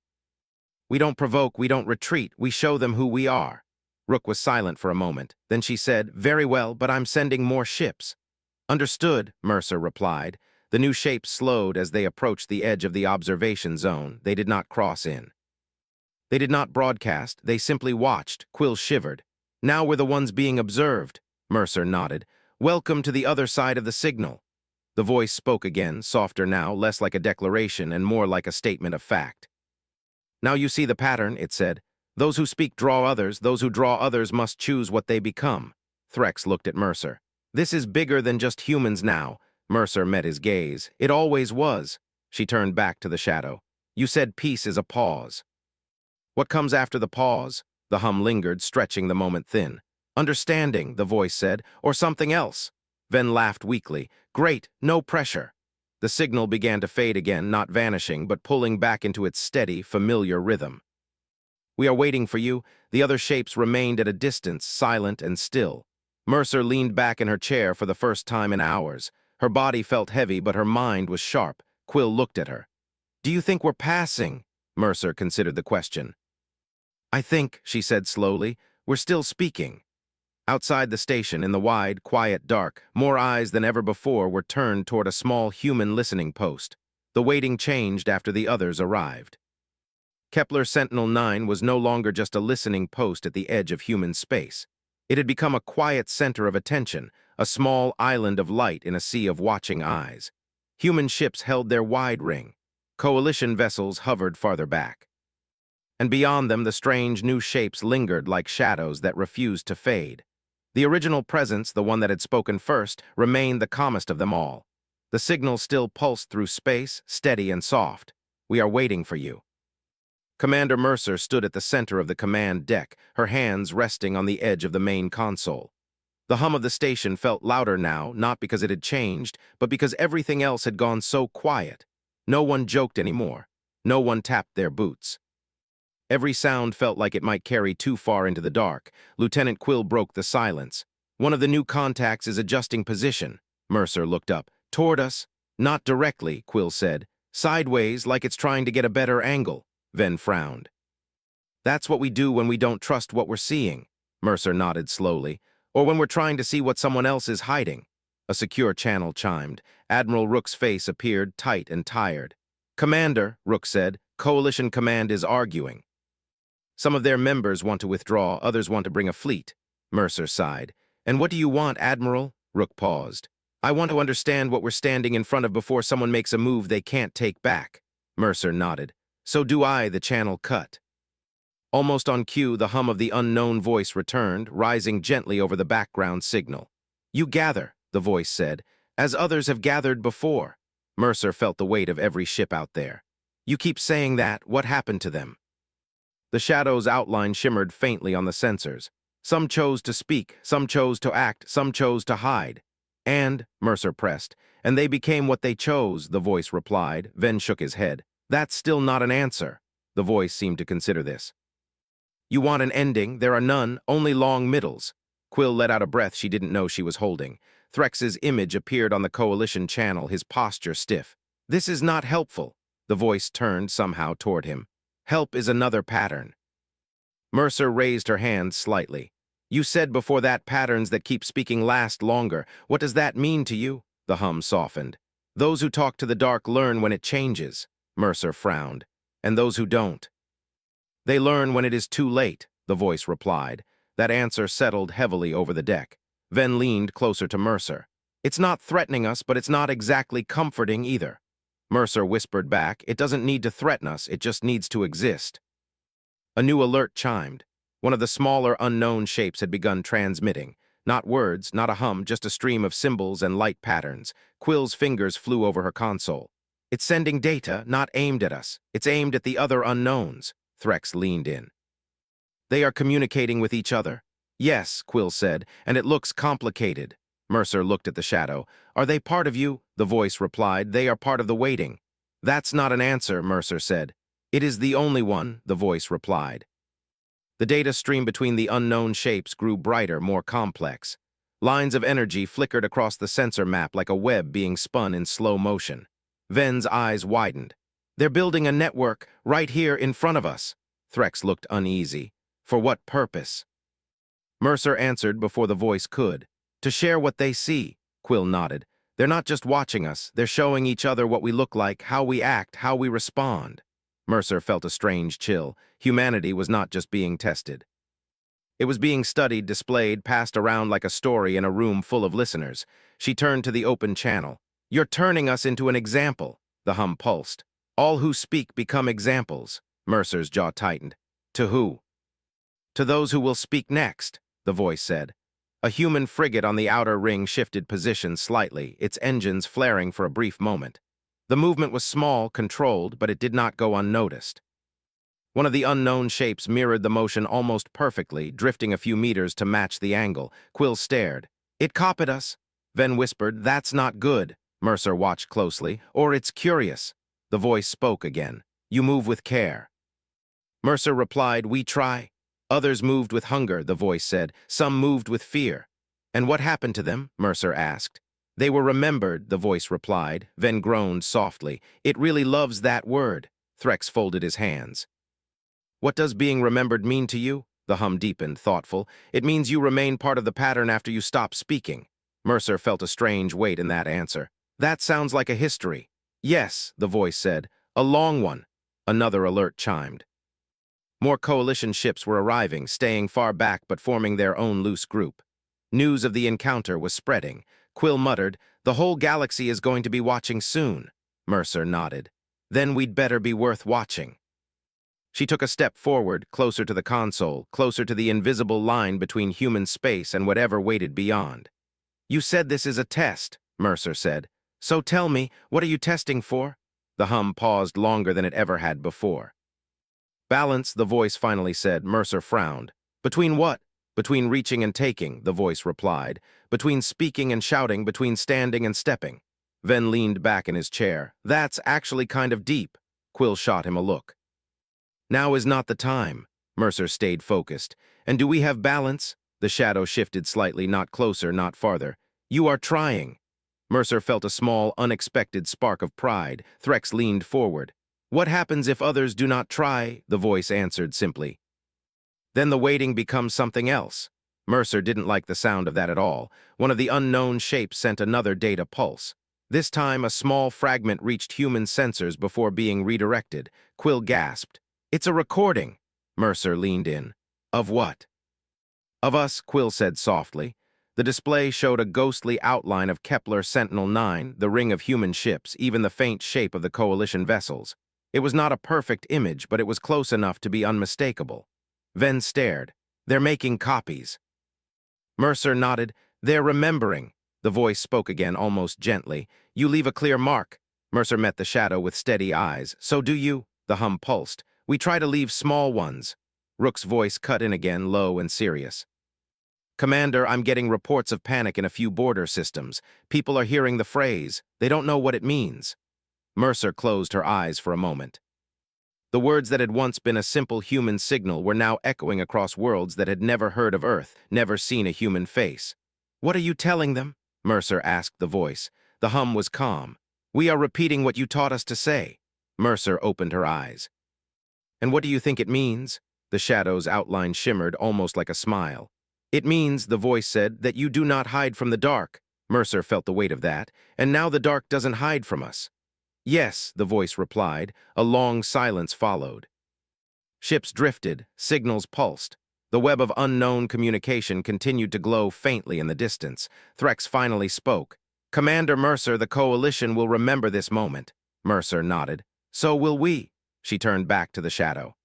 We don't provoke, we don't retreat, we show them who we are. Rook was silent for a moment. Then she said, Very well, but I'm sending more ships. Understood, Mercer replied. The new shapes slowed as they approached the edge of the observation zone. They did not cross in. They did not broadcast, they simply watched. Quill shivered. Now we're the ones being observed. Mercer nodded. Welcome to the other side of the signal. The voice spoke again, softer now, less like a declaration and more like a statement of fact. Now you see the pattern, it said. Those who speak draw others, those who draw others must choose what they become. Threx looked at Mercer. This is bigger than just humans now. Mercer met his gaze. It always was. She turned back to the shadow. You said peace is a pause. What comes after the pause? The hum lingered, stretching the moment thin. Understanding, the voice said, or something else. Ven laughed weakly. Great, no pressure. The signal began to fade again, not vanishing, but pulling back into its steady, familiar rhythm. We are waiting for you. The other shapes remained at a distance, silent and still. Mercer leaned back in her chair for the first time in hours. Her body felt heavy, but her mind was sharp. Quill looked at her. Do you think we're passing? Mercer considered the question. I think, she said slowly, we're still speaking. Outside the station, in the wide, quiet dark, more eyes than ever before were turned toward a small human listening post. The waiting changed after the others arrived. Kepler Sentinel-9 was no longer just a listening post at the edge of human space. It had become a quiet center of attention, a small island of light in a sea of watching eyes. Human ships held their wide ring. Coalition vessels hovered farther back. And beyond them, the strange new shapes lingered like shadows that refused to fade. The original presence, the one that had spoken first, remained the calmest of them all. The signal still pulsed through space, steady and soft. We are waiting for you. Commander Mercer stood at the center of the command deck, her hands resting on the edge of the main console. The hum of the station felt louder now, not because it had changed, but because everything else had gone so quiet. No one joked anymore. No one tapped their boots. Every sound felt like it might carry too far into the dark. Lieutenant Quill broke the silence. One of the new contacts is adjusting position. Mercer looked up. Toward us? Not directly, Quill said. Sideways, like it's trying to get a better angle. Ven frowned. That's what we do when we don't trust what we're seeing. Mercer nodded slowly. Or when we're trying to see what someone else is hiding. A secure channel chimed. Admiral Rook's face appeared tight and tired. Commander, Rook said, Coalition Command is arguing. Some of their members want to withdraw, others want to bring a fleet. Mercer sighed. And what do you want, Admiral? Rook paused. I want to understand what we're standing in front of before someone makes a move they can't take back. Mercer nodded. So do I, the channel cut. Almost on cue, the hum of the unknown voice returned, rising gently over the background signal. You gather, the voice said, as others have gathered before. Mercer felt the weight of every ship out there. You keep saying that, what happened to them? The shadow's outline shimmered faintly on the sensors. Some chose to speak, some chose to act, some chose to hide. And, Mercer pressed, and they became what they chose, the voice replied. Ven shook his head. That's still not an answer. The voice seemed to consider this. You want an ending, there are none, only long middles. Quill let out a breath she didn't know she was holding. Threx's image appeared on the Coalition channel, his posture stiff. This is not helpful. The voice turned somehow toward him. Help is another pattern. Mercer raised her hand slightly. You said before that patterns that keep speaking last longer. What does that mean to you? The hum softened. Those who talk to the dark learn when it changes. Mercer frowned. And those who don't. They learn when it is too late, the voice replied. That answer settled heavily over the deck. Ven leaned closer to Mercer. It's not threatening us, but it's not exactly comforting either. Mercer whispered back, it doesn't need to threaten us, it just needs to exist. A new alert chimed. One of the smaller unknown shapes had begun transmitting. Not words, not a hum, just a stream of symbols and light patterns. Quill's fingers flew over her console. It's sending data, not aimed at us. It's aimed at the other unknowns. Threx leaned in. They are communicating with each other. Yes, Quill said, and it looks complicated. Mercer looked at the shadow. Are they part of you? The voice replied. They are part of the waiting. That's not an answer, Mercer said. It is the only one, the voice replied. The data stream between the unknown shapes grew brighter, more complex. Lines of energy flickered across the sensor map like a web being spun in slow motion. Ven's eyes widened. They're building a network right here in front of us. Threx looked uneasy. For what purpose? Mercer answered before the voice could. To share what they see, Quill nodded. They're not just watching us, they're showing each other what we look like, how we act, how we respond. Mercer felt a strange chill. Humanity was not just being tested. It was being studied, displayed, passed around like a story in a room full of listeners. She turned to the open channel. You're turning us into an example, the hum pulsed. All who speak become examples. Mercer's jaw tightened. To who? To those who will speak next, the voice said. A human frigate on the outer ring shifted position slightly, its engines flaring for a brief moment. The movement was small, controlled, but it did not go unnoticed. One of the unknown shapes mirrored the motion almost perfectly, drifting a few meters to match the angle. Quill stared. It copied us. Ven whispered, that's not good. Mercer watched closely. Or it's curious. The voice spoke again. You move with care. Mercer replied, we try. Others moved with hunger, the voice said. Some moved with fear. And what happened to them? Mercer asked. They were remembered, the voice replied. Ven groaned softly. It really loves that word. Threx folded his hands. What does being remembered mean to you? The hum deepened, thoughtful. It means you remain part of the pattern after you stop speaking. Mercer felt a strange weight in that answer. That sounds like a history. Yes, the voice said. A long one. Another alert chimed. More coalition ships were arriving, staying far back but forming their own loose group. News of the encounter was spreading. Quill muttered, the whole galaxy is going to be watching soon. Mercer nodded. Then we'd better be worth watching. She took a step forward, closer to the console, closer to the invisible line between human space and whatever waited beyond. You said this is a test, Mercer said. So tell me, what are you testing for? The hum paused longer than it ever had before. Balance, the voice finally said. Mercer frowned. Between what? Between reaching and taking, the voice replied. Between speaking and shouting, between standing and stepping. Ven leaned back in his chair. That's actually kind of deep. Quill shot him a look. Now is not the time. Mercer stayed focused. And do we have balance? The shadow shifted slightly, not closer, not farther. You are trying. Mercer felt a small, unexpected spark of pride. Threx leaned forward. "What happens if others do not try?" the voice answered simply. "Then the waiting becomes something else." Mercer didn't like the sound of that at all. One of the unknown shapes sent another data pulse. This time, a small fragment reached human sensors before being redirected. Quill gasped. "It's a recording." Mercer leaned in. "Of what?" "Of us," Quill said softly. The display showed a ghostly outline of Kepler Sentinel-9, the ring of human ships, even the faint shape of the Coalition vessels. It was not a perfect image, but it was close enough to be unmistakable. Ven stared. "They're making copies." Mercer nodded. "They're remembering." The voice spoke again, almost gently. "You leave a clear mark." Mercer met the shadow with steady eyes. "So do you?" The hum pulsed. "We try to leave small ones." Rook's voice cut in again, low and serious. "Commander, I'm getting reports of panic in a few border systems. People are hearing the phrase. They don't know what it means." Mercer closed her eyes for a moment. The words that had once been a simple human signal were now echoing across worlds that had never heard of Earth, never seen a human face. "What are you telling them?" Mercer asked the voice. The hum was calm. "We are repeating what you taught us to say." Mercer opened her eyes. "And what do you think it means?" The shadow's outline shimmered almost like a smile. "It means," the voice said, "that you do not hide from the dark." Mercer felt the weight of that. "And now the dark doesn't hide from us." "Yes," the voice replied. A long silence followed. Ships drifted, signals pulsed. The web of unknown communication continued to glow faintly in the distance. Threx finally spoke. "Commander Mercer, the Coalition will remember this moment." Mercer nodded. "So will we." She turned back to the shadow.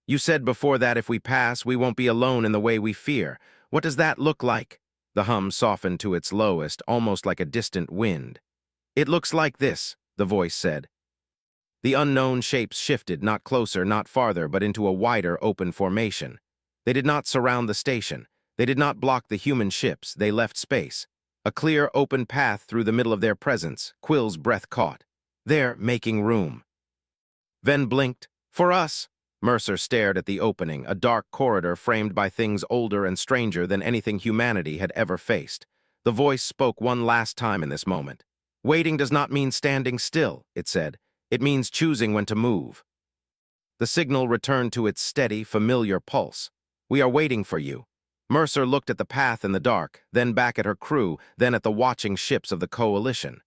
"You said before that if we pass, we won't be alone in the way we fear. What does that look like?" The hum softened to its lowest, almost like a distant wind. "It looks like this," the voice said. The unknown shapes shifted, not closer, not farther, but into a wider, open formation. They did not surround the station. They did not block the human ships. They left space. A clear, open path through the middle of their presence. Quill's breath caught. "They're making room." Ven blinked. "For us." Mercer stared at the opening, a dark corridor framed by things older and stranger than anything humanity had ever faced. The voice spoke one last time in this moment. "Waiting does not mean standing still," it said. "It means choosing when to move." The signal returned to its steady, familiar pulse. "We are waiting for you." Mercer looked at the path in the dark, then back at her crew, then at the watching ships of the Coalition.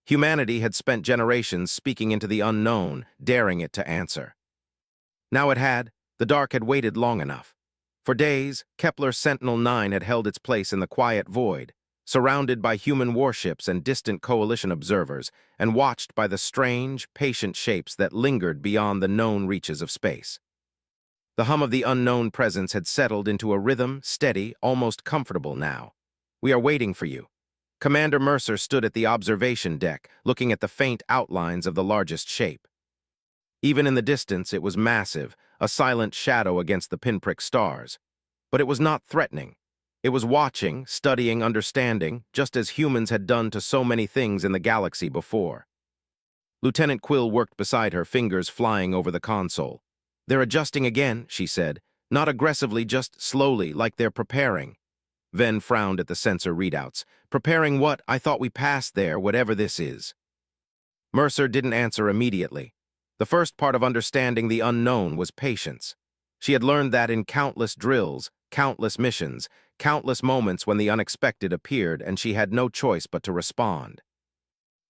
Humanity had spent generations speaking into the unknown, daring it to answer. Now it had. The dark had waited long enough. For days, Kepler Sentinel-9 had held its place in the quiet void, surrounded by human warships and distant Coalition observers, and watched by the strange, patient shapes that lingered beyond the known reaches of space. The hum of the unknown presence had settled into a rhythm, steady, almost comfortable now. "We are waiting for you." Commander Mercer stood at the observation deck, looking at the faint outlines of the largest shape. Even in the distance, it was massive, a silent shadow against the pinprick stars. But it was not threatening. It was watching, studying, understanding, just as humans had done to so many things in the galaxy before. Lieutenant Quill worked beside her, fingers flying over the console. "They're adjusting again," she said. "Not aggressively, just slowly, like they're preparing." Ven frowned at the sensor readouts. "Preparing what? I thought we passed there, whatever this is." Mercer didn't answer immediately. The first part of understanding the unknown was patience. She had learned that in countless drills, countless missions, countless moments when the unexpected appeared and she had no choice but to respond.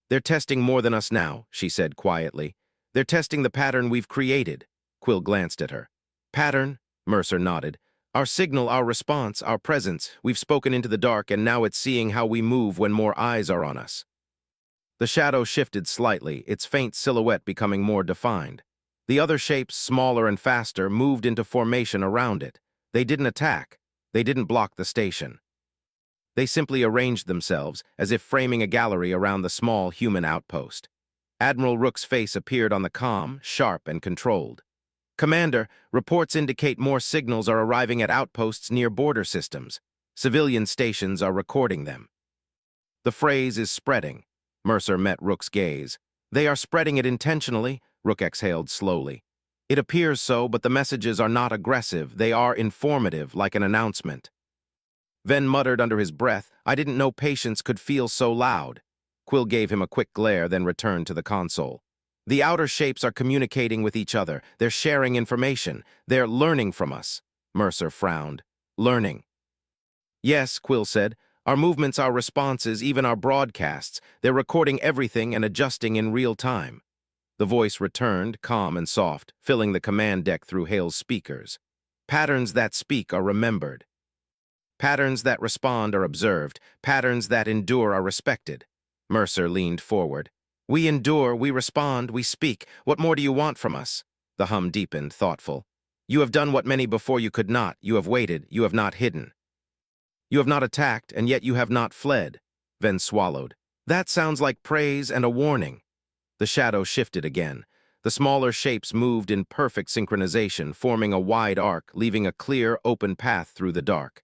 "They're testing more than us now," she said quietly. "They're testing the pattern we've created." Quill glanced at her. "Pattern?" Mercer nodded. "Our signal, our response, our presence. We've spoken into the dark and now it's seeing how we move when more eyes are on us." The shadow shifted slightly, its faint silhouette becoming more defined. The other shapes, smaller and faster, moved into formation around it. They didn't attack. They didn't block the station. They simply arranged themselves, as if framing a gallery around the small human outpost. Admiral Rook's face appeared on the comm, sharp and controlled. "Commander, reports indicate more signals are arriving at outposts near border systems. Civilian stations are recording them." "The phrase is spreading." Mercer met Rook's gaze. "They are spreading it intentionally," Rook exhaled slowly. "It appears so, but the messages are not aggressive. They are informative, like an announcement." Ven muttered under his breath, "I didn't know patience could feel so loud." Quill gave him a quick glare, then returned to the console. The outer shapes are communicating with each other. They're sharing information. They're learning from us. Mercer frowned. Learning. Yes, Quill said. Our movements, our responses, even our broadcasts. They're recording everything and adjusting in real time. The voice returned, calm and soft, filling the command deck through Hale's speakers. Patterns that speak are remembered. Patterns that respond are observed. Patterns that endure are respected. Mercer leaned forward. We endure, we respond, we speak. What more do you want from us? The hum deepened, thoughtful. You have done what many before you could not. You have waited. You have not hidden. You have not attacked, and yet you have not fled. Ven swallowed. That sounds like praise and a warning. The shadow shifted again. The smaller shapes moved in perfect synchronization, forming a wide arc, leaving a clear, open path through the dark.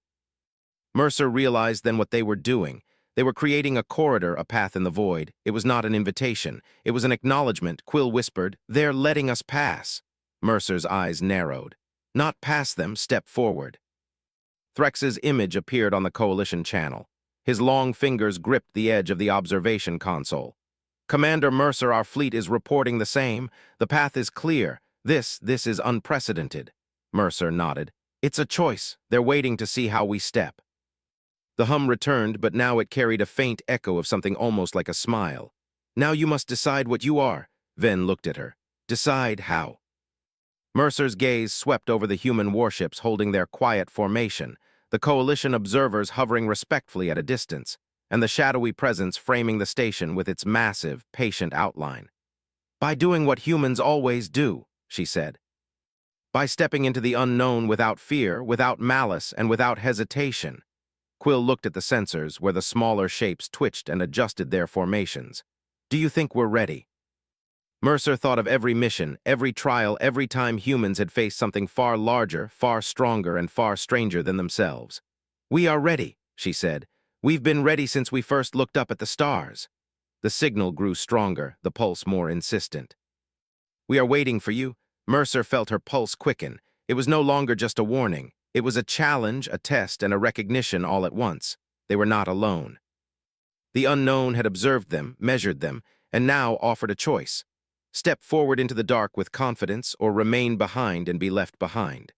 Mercer realized then what they were doing. They were creating a corridor, a path in the void. It was not an invitation. It was an acknowledgement. Quill whispered, "They're letting us pass." Mercer's eyes narrowed. Not pass them, step forward. Threx's image appeared on the Coalition channel. His long fingers gripped the edge of the observation console. Commander Mercer, our fleet is reporting the same. The path is clear. This is unprecedented. Mercer nodded. It's a choice. They're waiting to see how we step. The hum returned, but now it carried a faint echo of something almost like a smile. Now you must decide what you are. Ven looked at her. Decide how. Mercer's gaze swept over the human warships holding their quiet formation, the Coalition observers hovering respectfully at a distance, and the shadowy presence framing the station with its massive, patient outline. By doing what humans always do, she said. By stepping into the unknown without fear, without malice, and without hesitation. Quill looked at the sensors where the smaller shapes twitched and adjusted their formations. Do you think we're ready? Mercer thought of every mission, every trial, every time humans had faced something far larger, far stronger, and far stranger than themselves. We are ready, she said. We've been ready since we first looked up at the stars. The signal grew stronger, the pulse more insistent. We are waiting for you. Mercer felt her pulse quicken. It was no longer just a warning. It was a challenge, a test, and a recognition all at once. They were not alone. The unknown had observed them, measured them, and now offered a choice. Step forward into the dark with confidence or remain behind and be left behind.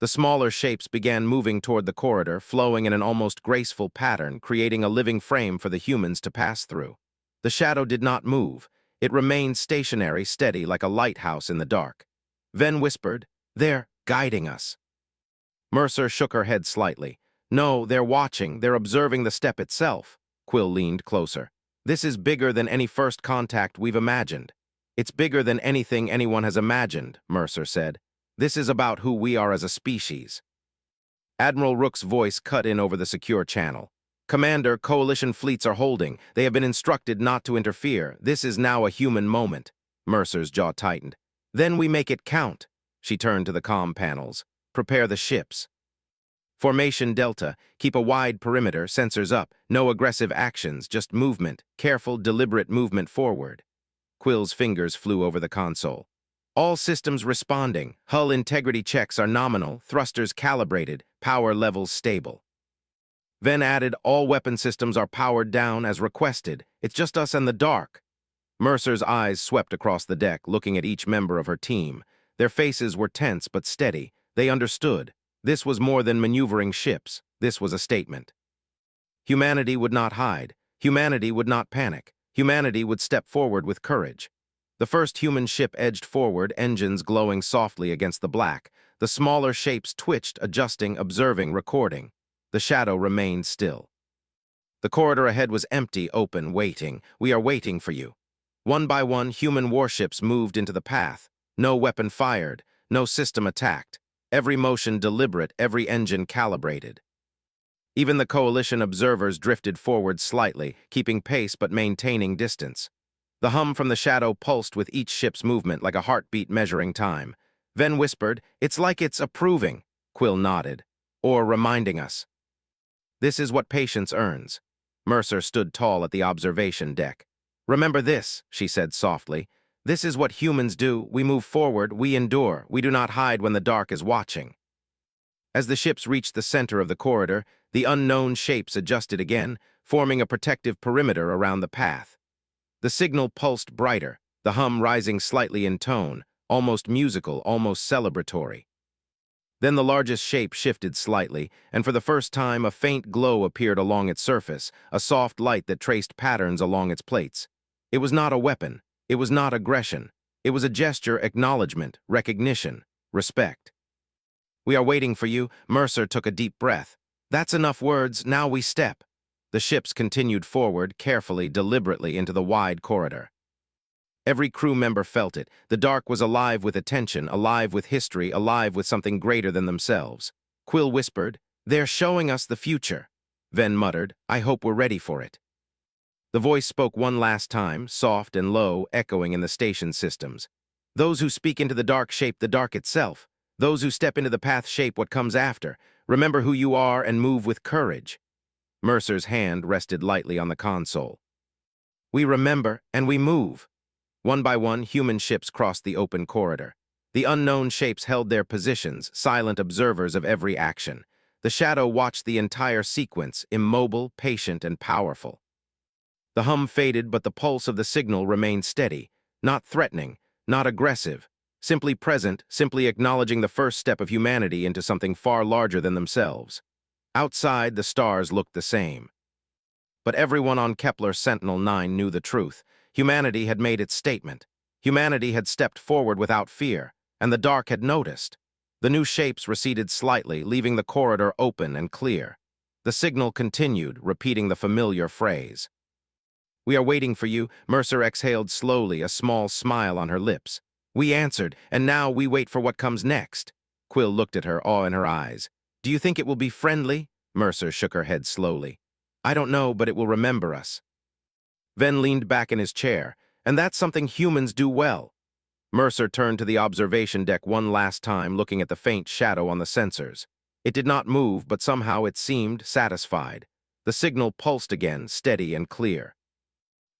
The smaller shapes began moving toward the corridor, flowing in an almost graceful pattern, creating a living frame for the humans to pass through. The shadow did not move. It remained stationary, steady, like a lighthouse in the dark. Ven whispered, "They're guiding us." Mercer shook her head slightly. "No, they're watching. They're observing the step itself." Quill leaned closer. "This is bigger than any first contact we've imagined." "It's bigger than anything anyone has imagined," Mercer said. "This is about who we are as a species." Admiral Rook's voice cut in over the secure channel. "Commander, Coalition fleets are holding. They have been instructed not to interfere. This is now a human moment." Mercer's jaw tightened. "Then we make it count." She turned to the comm panels. "Prepare the ships. Formation Delta. Keep a wide perimeter, sensors up. No aggressive actions, just movement. Careful, deliberate movement forward." Quill's fingers flew over the console. "All systems responding. Hull integrity checks are nominal, thrusters calibrated, power levels stable." Ven added, "All weapon systems are powered down as requested. It's just us and the dark." Mercer's eyes swept across the deck, looking at each member of her team. Their faces were tense but steady. They understood. This was more than maneuvering ships. This was a statement. Humanity would not hide. Humanity would not panic. Humanity would step forward with courage. The first human ship edged forward, engines glowing softly against the black. The smaller shapes twitched, adjusting, observing, recording. The shadow remained still. The corridor ahead was empty, open, waiting. "We are waiting for you." One by one, human warships moved into the path. No weapon fired, no system attacked. Every motion deliberate, every engine calibrated. Even the Coalition observers drifted forward slightly, keeping pace but maintaining distance. The hum from the shadow pulsed with each ship's movement like a heartbeat measuring time. Ven whispered, "It's like it's approving." Quill nodded. "Or reminding us." "This is what patience earns." Mercer stood tall at the observation deck. "Remember this," she said softly. "This is what humans do. We move forward, we endure. We do not hide when the dark is watching." As the ships reached the center of the corridor, the unknown shapes adjusted again, forming a protective perimeter around the path. The signal pulsed brighter, the hum rising slightly in tone, almost musical, almost celebratory. Then the largest shape shifted slightly, and for the first time a faint glow appeared along its surface, a soft light that traced patterns along its plates. It was not a weapon. It was not aggression. It was a gesture, acknowledgement, recognition, respect. "We are waiting for you." Mercer took a deep breath. "That's enough words, now we step." The ships continued forward, carefully, deliberately, into the wide corridor. Every crew member felt it. The dark was alive with attention, alive with history, alive with something greater than themselves. Quill whispered, "They're showing us the future." Ven muttered, "I hope we're ready for it." The voice spoke one last time, soft and low, echoing in the station systems. "Those who speak into the dark shape the dark itself. Those who step into the path shape what comes after. Remember who you are and move with courage." Mercer's hand rested lightly on the console. "We remember, and we move." One by one, human ships crossed the open corridor. The unknown shapes held their positions, silent observers of every action. The shadow watched the entire sequence, immobile, patient, and powerful. The hum faded, but the pulse of the signal remained steady, not threatening, not aggressive, simply present, simply acknowledging the first step of humanity into something far larger than themselves. Outside, the stars looked the same. But everyone on Kepler Sentinel-9 knew the truth. Humanity had made its statement. Humanity had stepped forward without fear, and the dark had noticed. The new shapes receded slightly, leaving the corridor open and clear. The signal continued, repeating the familiar phrase. "We are waiting for you." Mercer exhaled slowly, a small smile on her lips. "We answered, and now we wait for what comes next." Quill looked at her, awe in her eyes. "Do you think it will be friendly?" Mercer shook her head slowly. "I don't know, but it will remember us." Ven leaned back in his chair, and that's something humans do well. Mercer turned to the observation deck one last time, looking at the faint shadow on the sensors. It did not move, but somehow it seemed satisfied. The signal pulsed again, steady and clear.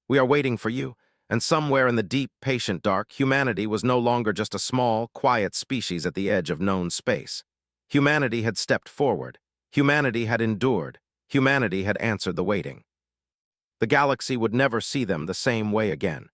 "We are waiting for you." And somewhere in the deep, patient dark, humanity was no longer just a small, quiet species at the edge of known space. Humanity had stepped forward. Humanity had endured. Humanity had answered the waiting. The galaxy would never see them the same way again.